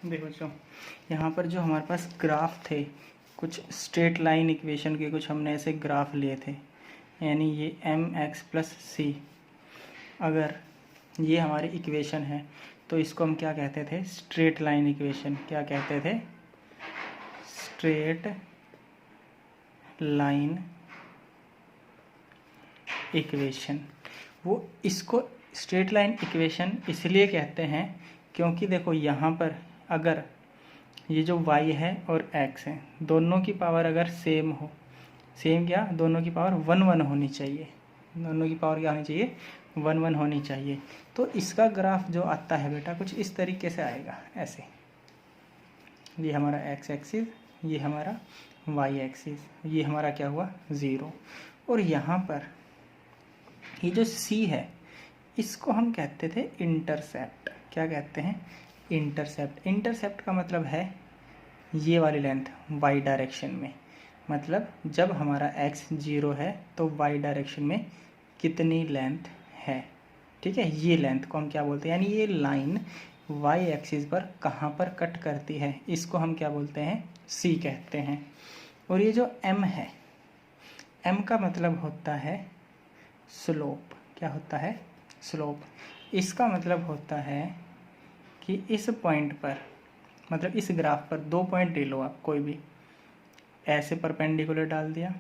देखो बच्चों, यहाँ पर जो हमारे पास ग्राफ थे, कुछ स्ट्रेट लाइन इक्वेशन के कुछ हमने ऐसे ग्राफ लिए थे, यानी ये mx+c अगर ये हमारी इक्वेशन है तो इसको हम क्या कहते थे? Straight line equation. क्या कहते थे? Straight line equation. वो इसको स्ट्रेट लाइन इक्वेशन इसलिए कहते हैं क्योंकि देखो यहाँ पर अगर ये जो y है और x है, दोनों की पावर अगर सेम हो, सेम क्या, दोनों की पावर 1 1 होनी चाहिए, दोनों की पावर क्या होनी चाहिए? 1 1 होनी चाहिए। तो इसका ग्राफ जो आता है बेटा कुछ इस तरीके से आएगा, ऐसे। ये हमारा x एक्सिस, ये हमारा y एक्सिस, ये हमारा क्या हुआ? 0। और यहाँ पर ये जो c है इसको हम कहते थे इंटरसेप्ट। क्या कहते हैं? इंटरसेप्ट। इंटरसेप्ट का मतलब है ये वाली लेंथ y डायरेक्शन में, मतलब जब हमारा x 0 है तो y डायरेक्शन में कितनी लेंथ है। ठीक है, ये लेंथ को हम क्या बोलते हैं, यानी ये लाइन y एक्सिस पर कहाँ पर कट करती है, इसको हम क्या बोलते हैं? c कहते हैं। और ये जो m है, m का मतलब होता है स्लोप। क्या होता है? स्लोप। इसका मतलब होता है कि इस पॉइंट पर, मतलब इस ग्राफ पर 2 पॉइंट ले लो आप कोई भी, ऐसे परपेंडिकुलर डाल दिया,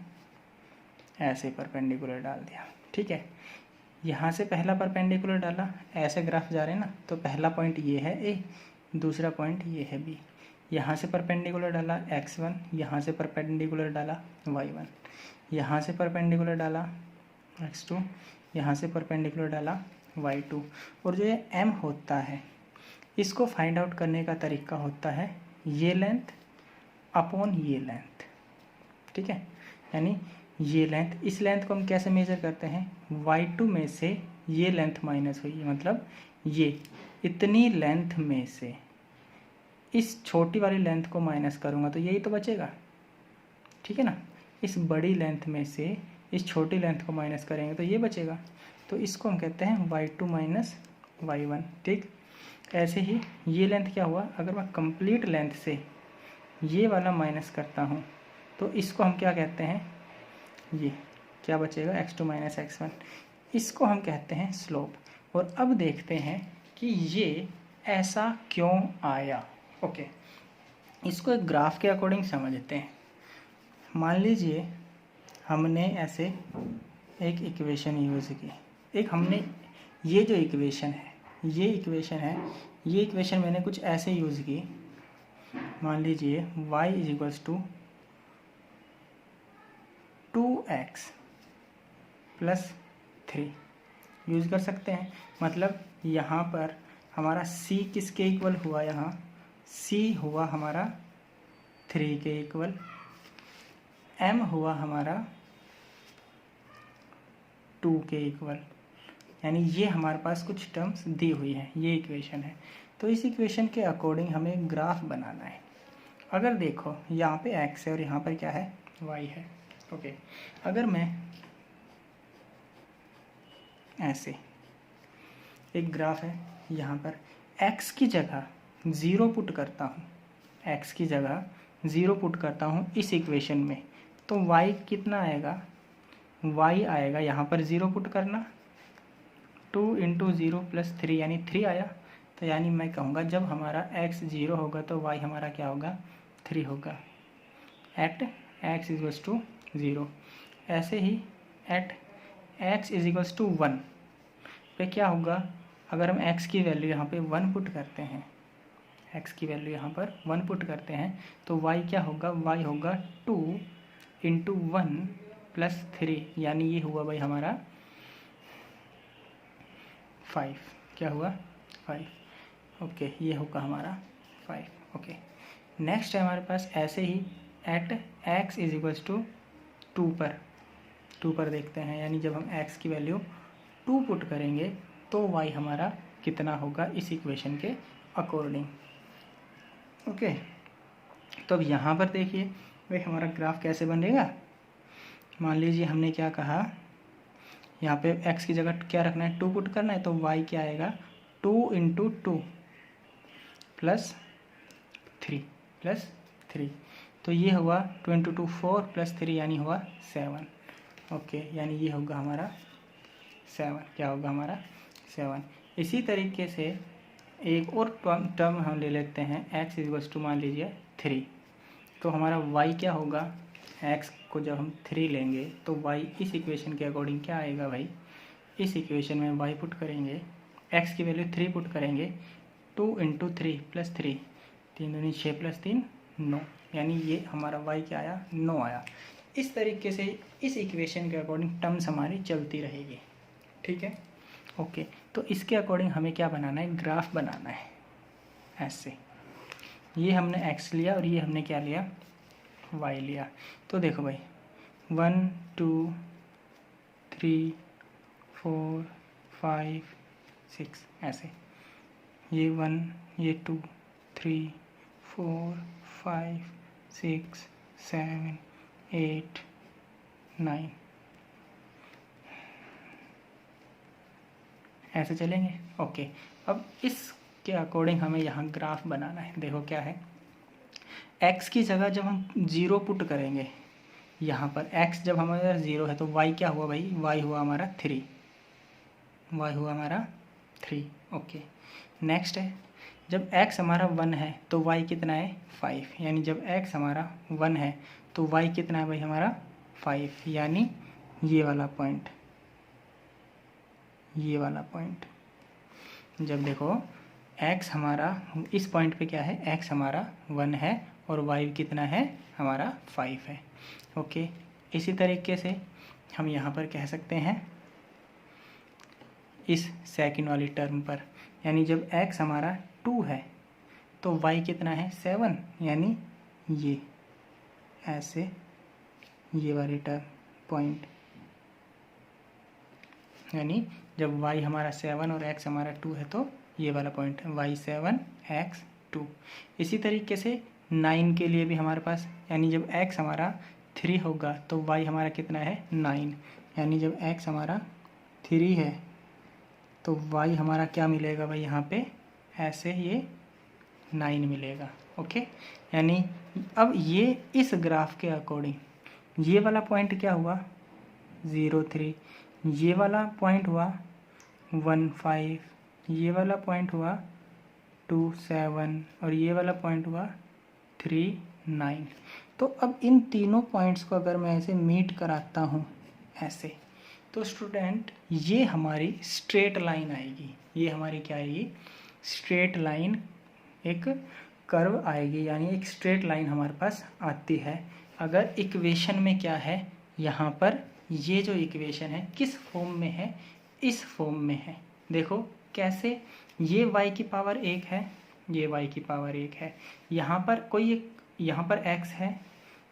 ऐसे परपेंडिकुलर डाल दिया। ठीक है, यहाँ से पहला परपेंडिकुलर डाला, ऐसे ग्राफ जा रहे हैं ना, तो पहला पॉइंट ये है ए, दूसरा पॉइंट ये है बी। यहाँ से परपेंडिकुलर डाला x1, यहाँ से परपेंडिकुलर डाला y1, यहाँ से परपेंडिकुलर डाला x2, यहाँ से परपेंडिकुलर डाला y2। और जो ये m होता है इसको फाइंड आउट करने का तरीका होता है ये लेंथ अपॉन ये लेंथ। ठीक है, यानी ये लेंथ, इस लेंथ को हम कैसे मेज़र करते हैं? y2 में से ये लेंथ माइनस हुई, मतलब ये इतनी लेंथ में से इस छोटी वाली लेंथ को माइनस करूँगा तो यही तो बचेगा। ठीक है ना, इस बड़ी लेंथ में से इस छोटी लेंथ को माइनस करेंगे तो ये बचेगा, तो इसको हम कहते हैं y2 माइनस y1। ठीक, ऐसे ही ये लेंथ क्या हुआ, अगर मैं कंप्लीट लेंथ से ये वाला माइनस करता हूँ तो इसको हम क्या कहते हैं? ये क्या बचेगा? x2 minus x1। इसको हम कहते हैं स्लोप। और अब देखते हैं कि ये ऐसा क्यों आया। ओके, इसको एक ग्राफ के अकॉर्डिंग समझते हैं। मान लीजिए हमने ऐसे एक इक्वेशन यूज़ की, एक हमने ये जो इक्वेशन है, ये इक्वेशन मैंने कुछ ऐसे यूज़ की। मान लीजिए y इज 2x + 3 यूज़ कर सकते हैं। मतलब यहाँ पर हमारा c किसके इक्वल हुआ? यहाँ c हुआ हमारा 3 के इक्वल, m हुआ हमारा 2 के इक्वल, यानी ये हमारे पास कुछ टर्म्स दी हुई हैं, ये इक्वेशन है। तो इस इक्वेशन के अकॉर्डिंग हमें ग्राफ बनाना है। अगर देखो यहाँ पे x है और यहाँ पर क्या है? y है। ओके, अगर मैं ऐसे एक ग्राफ है, यहाँ पर x की जगह 0 पुट करता हूँ, x की जगह 0 पुट करता हूँ इस इक्वेशन में, तो y कितना आएगा? y आएगा, यहाँ पर 0 पुट करना, 2 × 0 + 3 यानी 3 आया। तो यानी मैं कहूँगा जब हमारा x 0 होगा तो y हमारा क्या होगा? 3 होगा, एट x = 0। ऐसे ही एट x = 1 पे क्या होगा? अगर हम x की वैल्यू यहाँ पे 1 पुट करते हैं, x की वैल्यू यहाँ पर 1 पुट करते हैं तो y क्या होगा? y होगा 2 × 1 + 3, यानी ये हुआ भाई हमारा 5। क्या हुआ? 5। ओके, ये होगा हमारा 5। ओके, नेक्स्ट है हमारे पास ऐसे ही एट x = 2 पर देखते हैं, यानी जब हम x की वैल्यू 2 पुट करेंगे तो y हमारा कितना होगा इस इक्वेशन के अकॉर्डिंग। ओके, तो अब यहाँ पर देखिए भाई हमारा ग्राफ कैसे बनेगा। मान लीजिए हमने क्या कहा, यहाँ पे x की जगह क्या रखना है? 2 पुट करना है, तो y क्या आएगा? 2 × 2 + +3। तो ये हुआ 2 × 2 4 +3 यानी हुआ 7। ओके, यानी ये होगा हमारा 7। क्या होगा हमारा 7। इसी तरीके से एक और टर्म हम ले लेते हैं, x = मान लीजिए 3। तो हमारा y क्या होगा, x को जब हम 3 लेंगे तो y इस इक्वेशन के अकॉर्डिंग क्या आएगा भाई, इस इक्वेशन में y पुट करेंगे, x की वैल्यू 3 पुट करेंगे, 2 × 3 +3, 3 दूनी 6 +3 9, यानी ये हमारा y क्या आया, 9 आया। इस तरीके से इस इक्वेशन के अकॉर्डिंग टर्म्स हमारी चलती रहेगी। ठीक है, ओके। तो इसके अकॉर्डिंग हमें क्या बनाना है, ग्राफ बनाना है। ऐसे ये हमने x लिया और ये हमने क्या लिया, y लिया। तो देखो भाई 1 2 3 4 5 6 ऐसे, ये 1 ये 2 3 4 5 6 7 8 9 ऐसे चलेंगे। ओके, अब इसके अकॉर्डिंग हमें यहाँ ग्राफ बनाना है। देखो क्या है, x की जगह जब हम 0 पुट करेंगे, यहाँ पर x जब हमारा 0 है तो y क्या हुआ भाई, y हुआ हमारा 3, y हुआ हमारा 3। ओके, नेक्स्ट है, जब x हमारा 1 है तो y कितना है 5, यानी जब x हमारा 1 है तो y कितना है भाई हमारा 5, यानी ये वाला पॉइंट, ये वाला पॉइंट। जब देखो x हमारा इस पॉइंट पे क्या है, x हमारा 1 है और y कितना है हमारा 5 है। ओके, इसी तरीके से हम यहाँ पर कह सकते हैं इस सेकंड वाली टर्म पर, यानी जब x हमारा 2 है तो y कितना है 7, यानी ये ऐसे ये वाली टर्म पॉइंट, यानी जब y हमारा 7 और x हमारा 2 है तो ये वाला पॉइंट है y 7 x 2। इसी तरीके से 9 के लिए भी हमारे पास, यानी जब x हमारा 3 होगा तो y हमारा कितना है 9, यानी जब x हमारा 3 है तो y हमारा क्या मिलेगा भाई, यहाँ पे ऐसे ये 9 मिलेगा। ओके, यानी अब ये इस ग्राफ के अकॉर्डिंग ये वाला पॉइंट क्या हुआ 0 3, ये वाला पॉइंट हुआ 1 5, ये वाला पॉइंट हुआ 2 7 और ये वाला पॉइंट हुआ 3 9। तो अब इन तीनों पॉइंट्स को अगर मैं ऐसे मीट कराता हूँ ऐसे, तो स्टूडेंट ये हमारी स्ट्रेट लाइन आएगी। ये हमारी क्या आएगी, स्ट्रेट लाइन, एक कर्व आएगी, यानी एक स्ट्रेट लाइन हमारे पास आती है। अगर इक्वेशन में क्या है, यहाँ पर ये जो इक्वेशन है किस फॉर्म में है, इस फॉर्म में है। देखो कैसे, ये y की पावर 1 है, ये y की पावर 1 है, यहाँ पर कोई एक, यहाँ पर x है,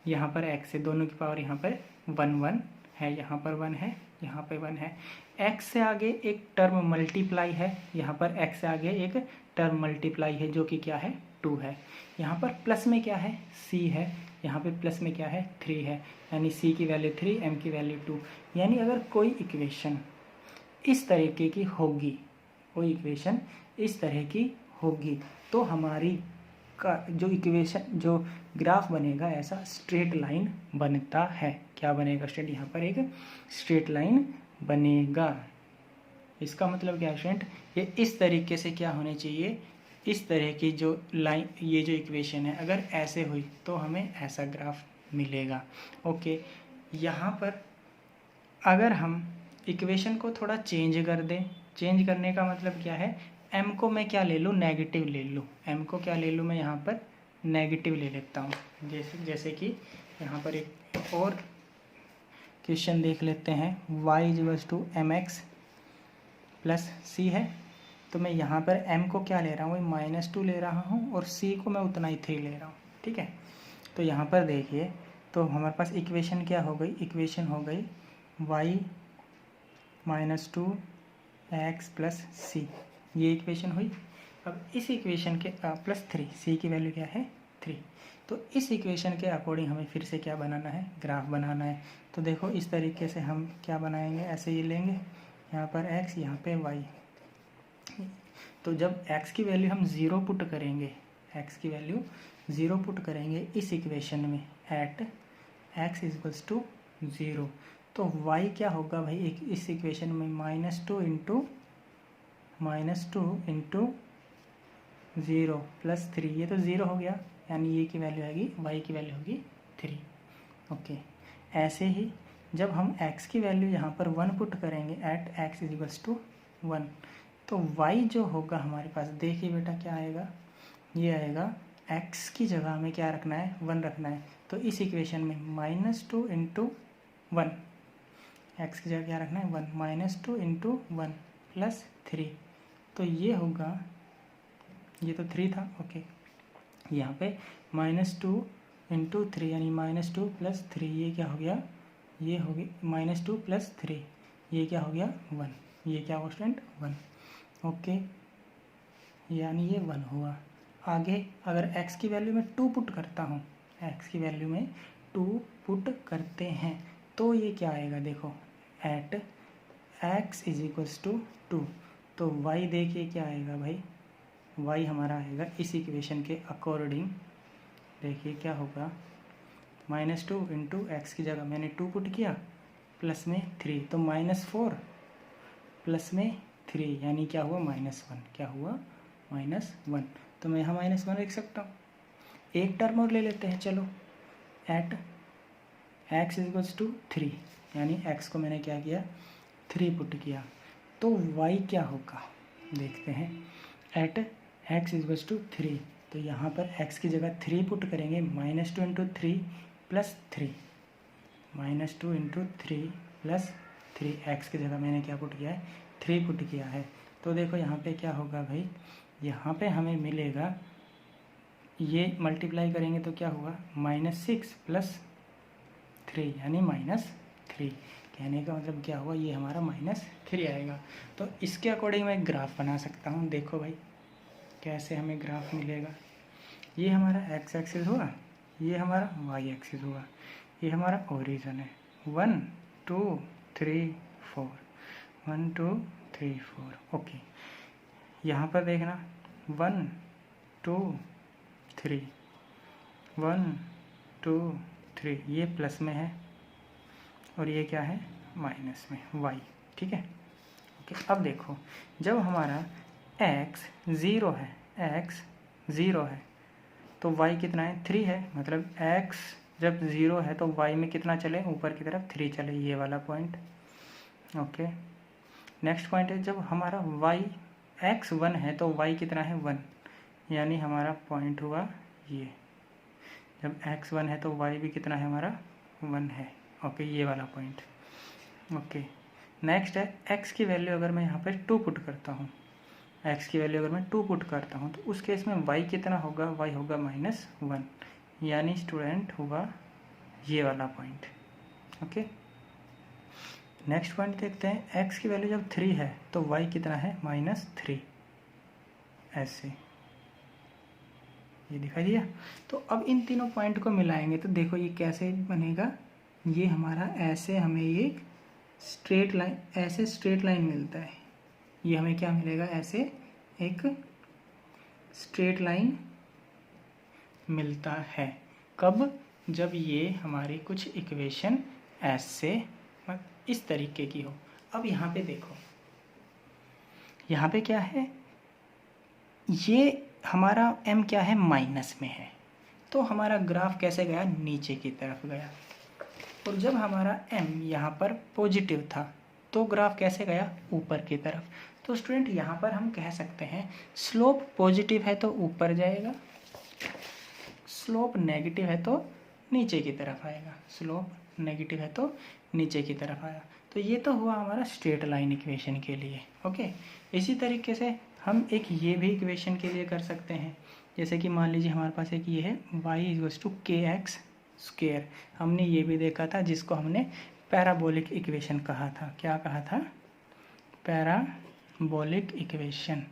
यहाँ पर x है, दोनों की पावर यहाँ पर 1 1 है, यहाँ पर 1 है, यहाँ पर 1 है। x से आगे एक टर्म मल्टीप्लाई है, यहाँ पर x से आगे एक टर्म मल्टीप्लाई है जो कि क्या है 2 है। यहाँ पर प्लस में क्या है c है, यहाँ पे प्लस में क्या है 3 है, यानी c की वैल्यू 3, m की वैल्यू 2। यानी अगर कोई इक्वेशन इस तरीके की होगी, कोई इक्वेशन इस तरह की होगी, तो हमारी का जो इक्वेशन, जो ग्राफ बनेगा ऐसा स्ट्रेट लाइन बनता है। क्या बनेगा स्ट्रेट, यहाँ पर एक स्ट्रेट लाइन बनेगा। इसका मतलब क्या है स्टूडेंट, ये इस तरीके से क्या होने चाहिए, इस तरह की जो लाइन, ये जो इक्वेशन है अगर ऐसे हुई तो हमें ऐसा ग्राफ मिलेगा। ओके, यहाँ पर अगर हम इक्वेशन को थोड़ा चेंज कर दें, चेंज करने का मतलब क्या है, m को मैं क्या ले लूँ, नेगेटिव ले लूँ, m को क्या ले लूँ मैं यहाँ पर नेगेटिव ले लेता हूँ। जैसे कि यहाँ पर एक और क्वेश्चन देख लेते हैं, y = mx + c है, तो मैं यहाँ पर m को क्या ले रहा हूँ, -2 ले रहा हूँ और c को मैं उतना ही 3 ले रहा हूँ। ठीक है, तो यहाँ पर देखिए, तो हमारे पास इक्वेशन क्या हो गई, इक्वेशन हो गई y -2 x + c, ये इक्वेशन हुई। अब इस इक्वेशन के +3, c की वैल्यू क्या है 3, तो इस इक्वेशन के अकॉर्डिंग हमें फिर से क्या बनाना है, ग्राफ बनाना है। तो देखो इस तरीके से हम क्या बनाएंगे, ऐसे ये लेंगे, यहाँ पर x, यहाँ पे y। तो जब x की वैल्यू हम 0 पुट करेंगे, एक्स की वैल्यू 0 पुट करेंगे इस इक्वेशन में एट एक्स इक्वल्स टू 0, तो वाई क्या होगा भाई, एक इस इक्वेशन में -2 इंटू 0 प्लस 3, ये तो 0 हो गया, यानी ये की वैल्यू आएगी, वाई की वैल्यू होगी 3। ओके, ऐसे ही जब हम x की वैल्यू यहाँ पर 1 पुट करेंगे एट x इक्वल्स टू 1, तो y जो होगा हमारे पास, देखिए बेटा क्या आएगा, ये आएगा x की जगह में क्या रखना है, 1 रखना है, तो इस इक्वेशन में -2 इंटू 1, एक्स की जगह क्या रखना है 1, -2 इंटू 1 प्लस 3, तो ये होगा, ये तो 3 था। ओके, यहाँ पे -2 इंटू 3 यानी -2 प्लस 3, ये क्या हो गया, ये हो गया -2 प्लस 3, ये क्या हो गया 1, ये क्या हुआ स्टूडेंट 1। ओके, यानी ये 1 हुआ। आगे अगर x की वैल्यू में 2 पुट करता हूँ, x की वैल्यू में 2 पुट करते हैं, तो ये क्या आएगा, देखो at x is equals to 2, तो y देखिए क्या आएगा भाई, y हमारा आएगा इस इक्वेशन के अकॉर्डिंग, देखिए क्या होगा, -2 इंटू एक्स की जगह मैंने 2 पुट किया, प्लस में 3, तो -4 प्लस में 3, यानी क्या हुआ -1, क्या हुआ -1, तो मैं यहाँ -1 लिख सकता हूँ। एक टर्म और ले लेते हैं, चलो एट एक्स इक्वल्स टू 3, यानी x को मैंने क्या किया 3 पुट किया, तो y क्या होगा देखते हैं, एट एक्स इक्वल्स टू 3, तो यहाँ पर x की जगह 3 पुट करेंगे, -2 into 3 plus 3, -2 into 3 plus 3, x की जगह मैंने क्या पुट किया है 3 पुट किया है, तो देखो यहाँ पे क्या होगा भाई, यहाँ पे हमें मिलेगा, ये मल्टीप्लाई करेंगे तो क्या हुआ -6 प्लस 3 यानी -3, कहने का मतलब क्या हुआ, ये हमारा -3 आएगा। तो इसके अकॉर्डिंग मैं ग्राफ बना सकता हूँ, देखो भाई कैसे हमें ग्राफ मिलेगा, ये हमारा x एक्सिस हुआ, ये हमारा y एक्सिस हुआ, ये हमारा ओरिजिन है, 1 2 3 4, 1 2 3 4। ओके, यहाँ पर देखना 1 2 3, 1 2 3, ये प्लस में है और ये क्या है माइनस में, y, ठीक है। ओके, अब देखो जब हमारा x 0 है, x 0 है तो y कितना है 3 है, मतलब x जब 0 है तो y में कितना चले, ऊपर की तरफ 3 चले, ये वाला पॉइंट। ओके, नेक्स्ट पॉइंट है जब हमारा y x 1 है तो y कितना है 1, यानी हमारा पॉइंट हुआ ये, जब x 1 है तो y भी कितना है हमारा 1 है। ओके, ये वाला पॉइंट। ओके, नेक्स्ट है x की वैल्यू अगर मैं यहाँ पर 2 पुट करता हूँ, x की वैल्यू अगर मैं 2 पुट करता हूँ तो उस केस में y कितना होगा, y होगा -1, यानी स्टूडेंट हुआ ये वाला पॉइंट। ओके, नेक्स्ट पॉइंट देखते हैं, x की वैल्यू जब 3 है तो y कितना है -3, ऐसे ये दिखाई दिया। तो अब इन तीनों पॉइंट को मिलाएंगे तो देखो ये कैसे बनेगा, ये हमारा ऐसे हमें ये स्ट्रेट लाइन, ऐसे स्ट्रेट लाइन मिलता है, ये हमें क्या मिलेगा, ऐसे एक स्ट्रेट लाइन मिलता है। कब, जब ये हमारी कुछ इक्वेशन ऐसे इस तरीके की हो। अब यहाँ पे देखो, यहाँ पे क्या है, ये हमारा m क्या है माइनस में है, तो हमारा ग्राफ कैसे गया, नीचे की तरफ गया, और जब हमारा m यहाँ पर पॉजिटिव था तो ग्राफ कैसे गया, ऊपर की तरफ। तो स्टूडेंट यहाँ पर हम कह सकते हैं स्लोप पॉजिटिव है तो ऊपर जाएगा, स्लोप नेगेटिव है तो नीचे की तरफ आएगा, स्लोप नेगेटिव है तो नीचे की तरफ आया। तो ये तो हुआ हमारा स्ट्रेट लाइन इक्वेशन के लिए। ओके, इसी तरीके से हम एक ये भी इक्वेशन के लिए कर सकते हैं, जैसे कि मान लीजिए हमारे पास एक ये है y=kx², हमने ये भी देखा था जिसको हमने पैराबोलिक इक्वेशन कहा था। क्या कहा था, पैराबोलिक इक्वेशन,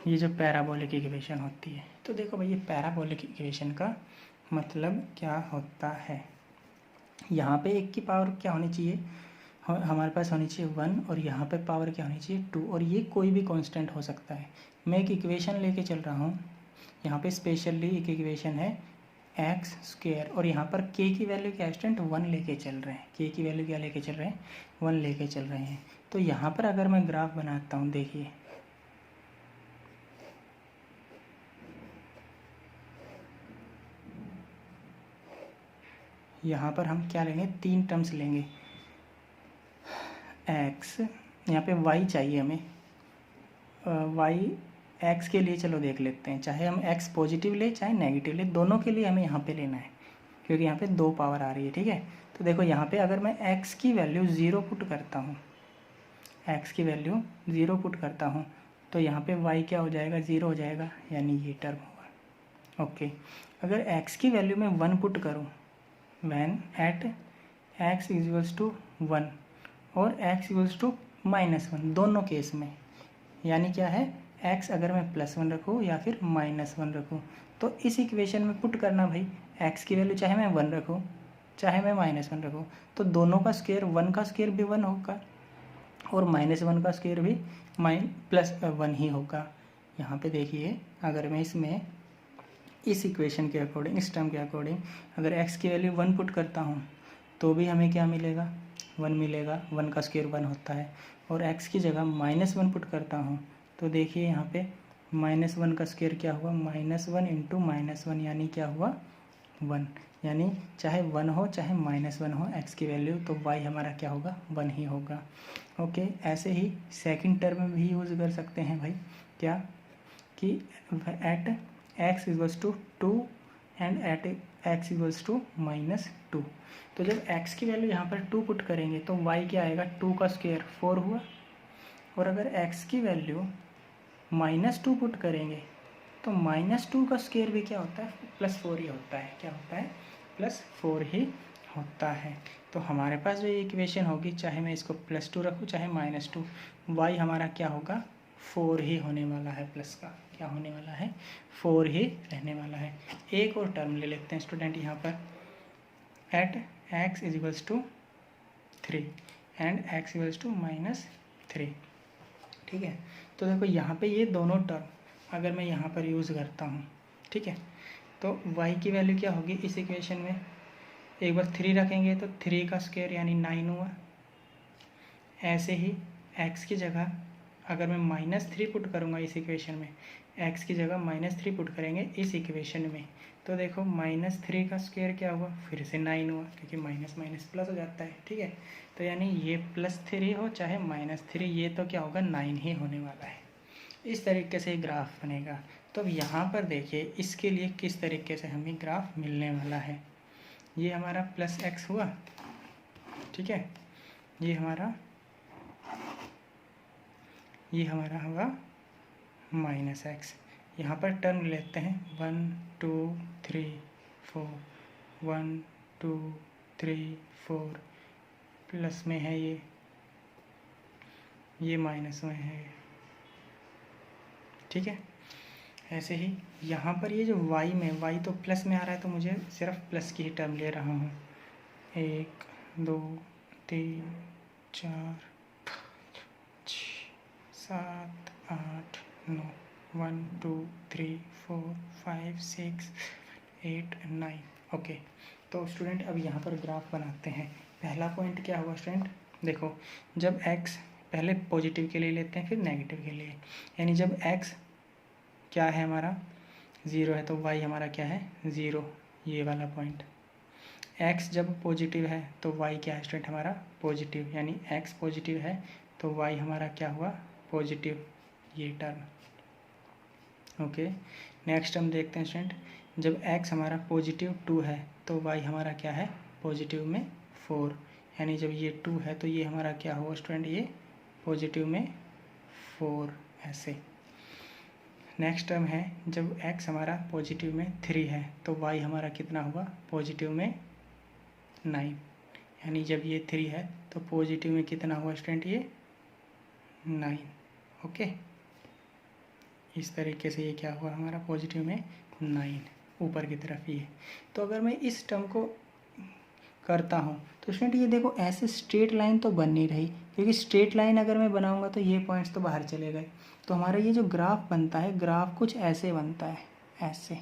ये जो पैराबोलिक इक्वेशन होती है। तो देखो भाई ये पैराबोलिक इक्वेशन का मतलब क्या होता है, यहाँ पे एक की पावर क्या होनी चाहिए, हमारे पास होनी चाहिए 1 और यहाँ पे पावर क्या होनी चाहिए 2, और ये कोई भी कांस्टेंट हो सकता है। मैं एक इक्वेशन लेके चल रहा हूँ, यहाँ पे स्पेशली एक इक्वेशन है एक्स स्क्वायर, और यहाँ पर के की वैल्यू क्या है स्टूडेंट 1 लेके चल रहे हैं। के की वैल्यू क्या लेके चल रहे हैं 1 लेके चल रहे हैं। तो यहाँ पर अगर मैं ग्राफ बनाता हूँ, देखिए यहाँ पर हम क्या लेंगे, 3 टर्म्स लेंगे। एक्स, यहाँ पे वाई चाहिए हमें, वाई एक्स के लिए चलो देख लेते हैं, चाहे हम एक्स पॉजिटिव ले चाहे नेगेटिव ले, दोनों के लिए हमें यहाँ पे लेना है, क्योंकि यहाँ पे 2 पावर आ रही है। ठीक है, तो देखो यहाँ पे अगर मैं एक्स की वैल्यू 0 पुट करता हूँ, एक्स की वैल्यू 0 पुट करता हूँ, तो यहाँ पे वाई क्या हो जाएगा 0 हो जाएगा, यानी ये टर्म होगा। ओके, अगर एक्स की वैल्यू मैं 1 पुट करूँ, when at X equals to 1 और एक्स इक्वल्स टू -1, दोनों केस में, यानी क्या है x अगर मैं +1 रखूँ या फिर -1 रखूँ, तो इस इक्वेशन में पुट करना भाई, x की वैल्यू चाहे मैं 1 रखूँ चाहे मैं -1 रखूँ, तो दोनों का स्क्वायर, 1 का स्क्वायर भी 1 होगा और -1 का स्क्वायर भी +1 ही होगा। यहाँ पे देखिए, अगर मैं इसमें इस इक्वेशन के अकॉर्डिंग, इस टर्म के अकॉर्डिंग अगर x की वैल्यू 1 पुट करता हूँ तो भी हमें क्या मिलेगा 1 मिलेगा, 1 का स्क्वायर 1 होता है, और x की जगह -1 पुट करता हूँ तो देखिए यहाँ पे -1 का स्क्वायर क्या हुआ, -1 इंटू -1, यानी क्या हुआ 1, यानी चाहे 1 हो चाहे -1 हो x की वैल्यू, तो y हमारा क्या होगा 1 ही होगा। ओके, ऐसे ही सेकंड टर्म में भी यूज़ कर सकते हैं भाई, क्या कि at x equals to 2 and at x equals to -2, तो जब x की वैल्यू यहाँ पर 2 पुट करेंगे तो y क्या आएगा, 2 का स्क्वायर 4 हुआ, और अगर x की वैल्यू -2 पुट करेंगे तो -2 का स्क्वायर भी क्या होता है +4 ही होता है। क्या होता है, +4 ही होता है। तो हमारे पास जो ये इक्वेशन होगी, चाहे मैं इसको +2 रखूँ चाहे -2, y हमारा क्या होगा 4 ही होने वाला है, प्लस का क्या होने वाला है 4 ही रहने वाला है। एक और टर्म ले लेते हैं स्टूडेंट यहाँ पर, at x equals to 3 and x equals to -3। ठीक है, तो देखो यहाँ पे ये दोनों टर्म अगर मैं यहाँ पर यूज़ करता हूँ, ठीक है, तो y की वैल्यू क्या होगी इस इक्वेशन में, एक बार 3 रखेंगे तो 3 का स्क्वायर यानी 9 हुआ। ऐसे ही x की जगह अगर मैं -3 पुट करूँगा इस इक्वेशन में, x की जगह -3 पुट करेंगे इस इक्वेशन में, तो देखो -3 का स्क्वायर क्या हुआ, फिर से 9 हुआ, क्योंकि माइनस माइनस प्लस हो जाता है। ठीक है, तो यानी ये +3 हो चाहे -3, ये तो क्या होगा 9 ही होने वाला है। इस तरीके से ग्राफ बनेगा। तो अब यहाँ पर देखिए इसके लिए किस तरीके से हमें ग्राफ मिलने वाला है। ये हमारा +x हुआ, ठीक है, ये हमारा होगा -x। यहाँ पर टर्म लेते हैं 1 2 3 4, 1 2 3 4, प्लस में है ये माइनस में है। ठीक है, ऐसे ही यहाँ पर ये जो y में, y तो प्लस में आ रहा है तो मुझे सिर्फ प्लस की ही टर्म ले रहा हूँ। 1 2 3 4 5 6 7 8 9, 1 2 3 4 5 6 8 9। ओके, तो स्टूडेंट अब यहाँ पर ग्राफ बनाते हैं। पहला पॉइंट क्या हुआ स्टूडेंट, देखो जब x पहले पॉजिटिव के लिए लेते हैं फिर नेगेटिव के लिए, यानी जब x क्या है हमारा 0 है तो y हमारा क्या है 0, ये वाला पॉइंट। x जब पॉजिटिव है तो y क्या है स्टूडेंट हमारा पॉजिटिव, यानी x पॉजिटिव है तो y हमारा क्या हुआ पॉजिटिव, ये टर्म। ओके, नेक्स्ट टर्म देखते हैं स्टूडेंट, जब x हमारा पॉजिटिव 2 है तो y हमारा क्या है पॉजिटिव में 4, यानी जब ये 2 है तो ये हमारा क्या हुआ स्टूडेंट ये पॉजिटिव में 4, ऐसे। नेक्स्ट टर्म है जब x हमारा पॉजिटिव में 3 है तो y हमारा कितना हुआ पॉजिटिव में 9, यानी जब ये 3 है तो पॉजिटिव में कितना हुआ स्टूडेंट ये 9। ओके, इस तरीके से ये क्या हुआ हमारा पॉजिटिव में 9 ऊपर की तरफ ये। तो अगर मैं इस टर्म को करता हूँ तो स्टूडेंट ये देखो ऐसे स्ट्रेट लाइन तो बन नहीं रही, क्योंकि स्ट्रेट लाइन अगर मैं बनाऊँगा तो ये पॉइंट्स तो बाहर चले गए। तो हमारा ये जो ग्राफ बनता है, ग्राफ कुछ ऐसे बनता है, ऐसे,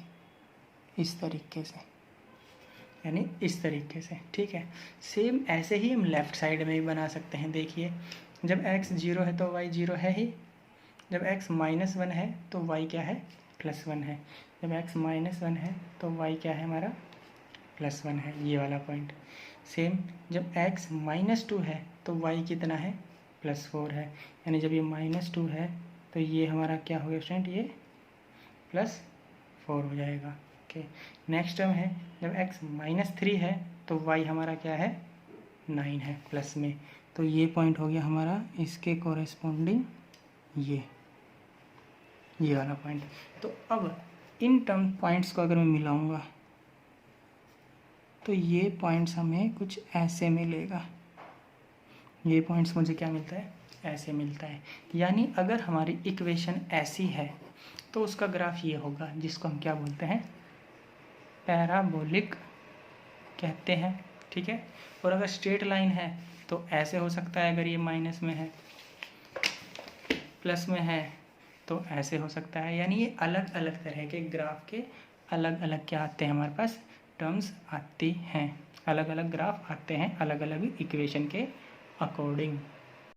इस तरीके से, यानी इस तरीके से, ठीक है। सेम ऐसे ही हम लेफ़्ट साइड में भी बना सकते हैं। देखिए जब x 0 है तो y 0 है ही, जब x -1 है तो y क्या है, +1 है, जब x -1 है तो y क्या है हमारा, +1 है, ये वाला पॉइंट। सेम जब x -2 है तो y कितना है, +4 है, यानी जब ये -2 है तो ये हमारा क्या हो गया स्टूडेंट, ये +4 हो जाएगा। ओके, नेक्स्ट टर्म है जब x -3 है तो y हमारा क्या है, 9 है प्लस में, तो ये पॉइंट हो गया हमारा इसके कॉरेस्पॉन्डिंग ये वाला पॉइंट। तो अब इन टर्म पॉइंट्स को अगर मैं मिलाऊंगा तो ये पॉइंट्स हमें कुछ ऐसे मिलेगा, ये पॉइंट्स मुझे क्या मिलता है, ऐसे मिलता है। यानी अगर हमारी इक्वेशन ऐसी है तो उसका ग्राफ ये होगा, जिसको हम क्या बोलते हैं, पैराबोलिक कहते हैं, ठीक है। और अगर स्ट्रेट लाइन है तो ऐसे हो सकता है, अगर ये माइनस में है, प्लस में है तो ऐसे हो सकता है। यानी ये अलग अलग तरह के ग्राफ के अलग अलग क्या आते हैं, हमारे पास टर्म्स आती हैं, अलग अलग ग्राफ आते हैं अलग अलग इक्वेशन के अकॉर्डिंग।